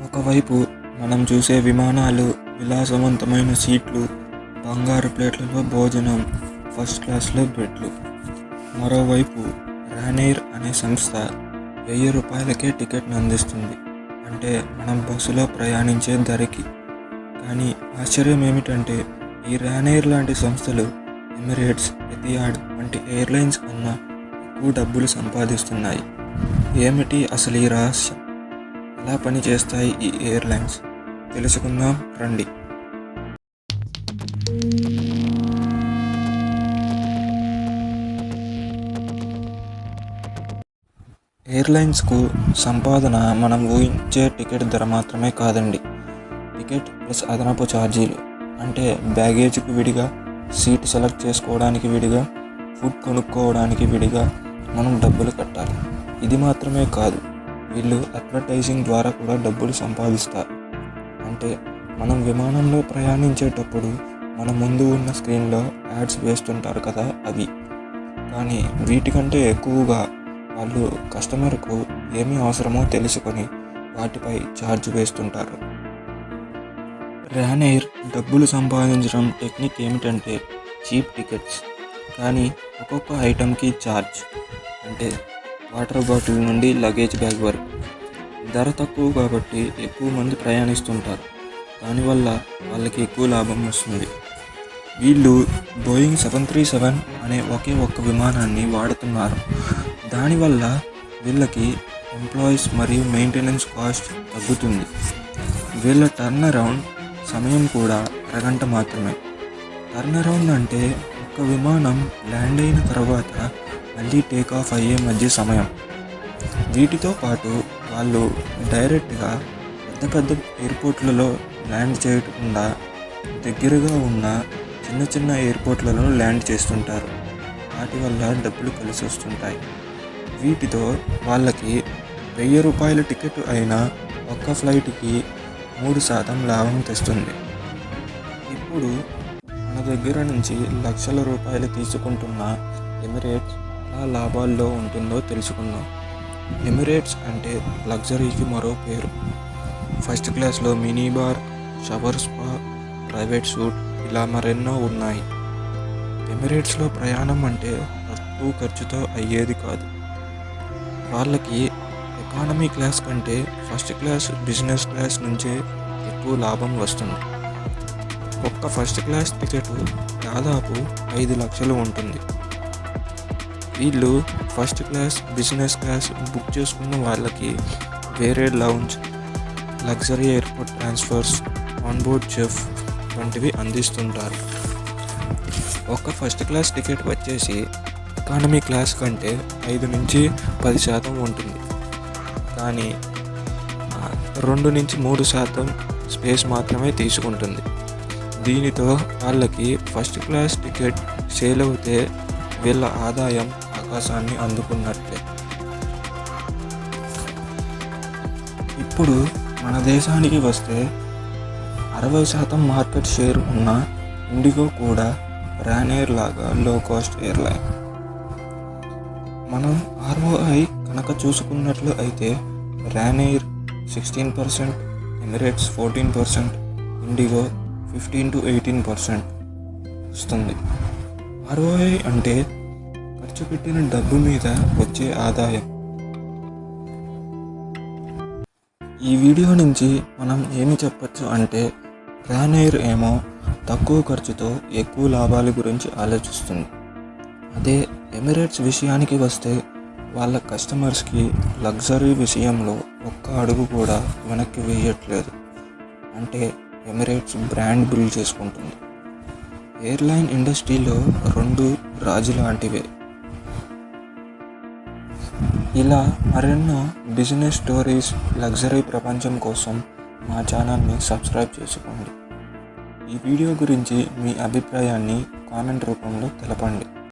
ఒకవైపు మనం చూసే విమానాలు, విలాసవంతమైన సీట్లు, బంగారు ప్లేట్లలో భోజనం, ఫస్ట్ క్లాస్లో బెడ్లు. మరోవైపు రానెయిర్ అనే సంస్థ ₹1000కే టికెట్ను అందిస్తుంది. అంటే మనం బస్సులో ప్రయాణించే ధరకి. కానీ ఆశ్చర్యం ఏమిటంటే ఈ రానెయిర్ లాంటి సంస్థలు ఎమిరేట్స్, ఎతిహాడ్ వంటి ఎయిర్లైన్స్ కన్నా ఎక్కువ డబ్బులు సంపాదిస్తున్నాయి. ఏమిటి అసలు ఈ రహస్యం? ఎలా పనిచేస్తాయి ఈ ఎయిర్లైన్స్? తెలుసుకుందాం రండి. ఎయిర్లైన్స్కు సంపాదన మనం ఊహించే టికెట్ ధర మాత్రమే కాదండి. టికెట్ ప్లస్ అదనపు ఛార్జీలు, అంటే బ్యాగేజ్కి విడిగా, సీట్ సెలెక్ట్ చేసుకోవడానికి విడిగా, ఫుడ్ కొనుక్కోవడానికి విడిగా మనం డబ్బులు కట్టాలి. ఇది మాత్రమే కాదు, వీళ్ళు అడ్వర్టైజింగ్ ద్వారా కూడా డబ్బులు సంపాదిస్తారు. అంటే మనం విమానంలో ప్రయాణించేటప్పుడు మన ముందు ఉన్న స్క్రీన్లో యాడ్స్ వేస్తుంటారు కదా, అవి. కానీ వీటికంటే ఎక్కువగా వాళ్ళు కస్టమర్కు ఏమి అవసరమో తెలుసుకొని వాటిపై ఛార్జ్ వేస్తుంటారు. రానెయిర్ డబ్బులు సంపాదించడం టెక్నిక్ ఏమిటంటే చీప్ టికెట్స్, కానీ ఒక్కొక్క ఐటెంకి ఛార్జ్. అంటే వాటర్ బాటిల్ నుండి లగేజ్ బ్యాగ్ వరకు. ధర తక్కువ కాబట్టి ఎక్కువ మంది ప్రయాణిస్తుంటారు. దానివల్ల వాళ్ళకి ఎక్కువ లాభం వస్తుంది. వీళ్ళు బోయింగ్ 737 అనే ఒకే ఒక్క విమానాన్ని వాడుతున్నారు. దానివల్ల వీళ్ళకి ఎంప్లాయీస్ మరియు మెయింటెనెన్స్ కాస్ట్ తగ్గుతుంది. వీళ్ళ టర్న్ అరౌండ్ సమయం కూడా అరగంట మాత్రమే. టర్న్ అరౌండ్ అంటే ఒక విమానం ల్యాండ్ అయిన తర్వాత మళ్ళీ టేక్ ఆఫ్ అయ్యే మధ్య సమయం. వీటితో పాటు వాళ్ళు డైరెక్ట్గా పెద్ద పెద్ద ఎయిర్పోర్ట్లలో ల్యాండ్ చేయకుండా దగ్గరగా ఉన్న చిన్న చిన్న ఎయిర్పోర్ట్లలో ల్యాండ్ చేస్తుంటారు. వాటి వల్ల డబ్బులు కలిసి వస్తుంటాయి. వీటితో వాళ్ళకి ₹1000 టికెట్ అయినా ఒక్క ఫ్లైట్కి 3% లాభం తెస్తుంది. ఇప్పుడు మన దగ్గర నుంచి లక్షల రూపాయలు తీసుకుంటున్న ఎమిరేట్స్ ఎలా లాభాల్లో ఉంటుందో తెలుసుకుందాం. ఎమిరేట్స్ అంటే లగ్జరీకి మరో పేరు. ఫస్ట్ క్లాస్లో mini bar, shower spa, private suit, ఇలా మరెన్నో ఉన్నాయి. ఎమిరేట్స్లో ప్రయాణం అంటే తక్కువ ఖర్చుతో అయ్యేది కాదు. వాళ్ళకి ఎకానమీ క్లాస్ కంటే ఫస్ట్ క్లాస్, బిజినెస్ క్లాస్ నుంచే ఎక్కువ లాభం వస్తుంది. ఒక్క ఫస్ట్ క్లాస్ టికెట్ దాదాపు 5 లక్షలు ఉంటుంది. వీళ్ళు first class, business class book చేసుకున్న వాళ్ళకి వేరే lounge, luxury airport transfers, onboard chef వంటివి అందిస్తుంటారు. ఒక్క ఫస్ట్ క్లాస్ టికెట్ వచ్చేసి ఎకానమీ క్లాస్ కంటే 5 నుంచి 10% ఉంటుంది. కానీ 2 నుంచి 3% స్పేస్ మాత్రమే తీసుకుంటుంది. దీనితో వాళ్ళకి ఫస్ట్ క్లాస్ టికెట్ సేల్ అవుతే వీళ్ళ ఆదాయం ఆకాశాన్ని అందుకున్నట్లే. ఇప్పుడు మన దేశానికి వస్తే 60% మార్కెట్ షేర్ ఉన్న ఇండిగో కూడా రానెయిర్ లాగా లో కాస్ట్ ఎయిర్లైన్. మనం ROI కనుక చూసుకున్నట్లు అయితే రానెయిర్ 16%, ఎమిరేట్స్ 14%, ఇండిగో 15 to 18% వస్తుంది. ROI అంటే ఖర్చు పెట్టిన డబ్బు మీద వచ్చే ఆదాయం. ఈ వీడియో నుంచి మనం ఏమి చెప్పచ్చు అంటే రానెయిర్ ఏమో తక్కువ ఖర్చుతో ఎక్కువ లాభాల గురించి ఆలోచిస్తుంది. అదే ఎమిరేట్స్ విషయానికి వస్తే వాళ్ళ కస్టమర్స్కి లగ్జరీ విషయంలో ఒక్క అడుగు కూడా వెనక్కి వేయట్లేదు. అంటే ఎమిరేట్స్ బ్రాండ్ బిల్డ్ చేసుకుంటుంది. ఎయిర్లైన్ ఇండస్ట్రీలో 2 రాజు లాంటివే. ఇలా మరెన్నో బిజినెస్ స్టోరీస్, లగ్జరీ ప్రపంచం కోసం మా ఛానల్ని సబ్స్క్రైబ్ చేసుకోండి. ఈ వీడియో గురించి మీ అభిప్రాయాన్ని కామెంట్ రూపంలో తెలపండి.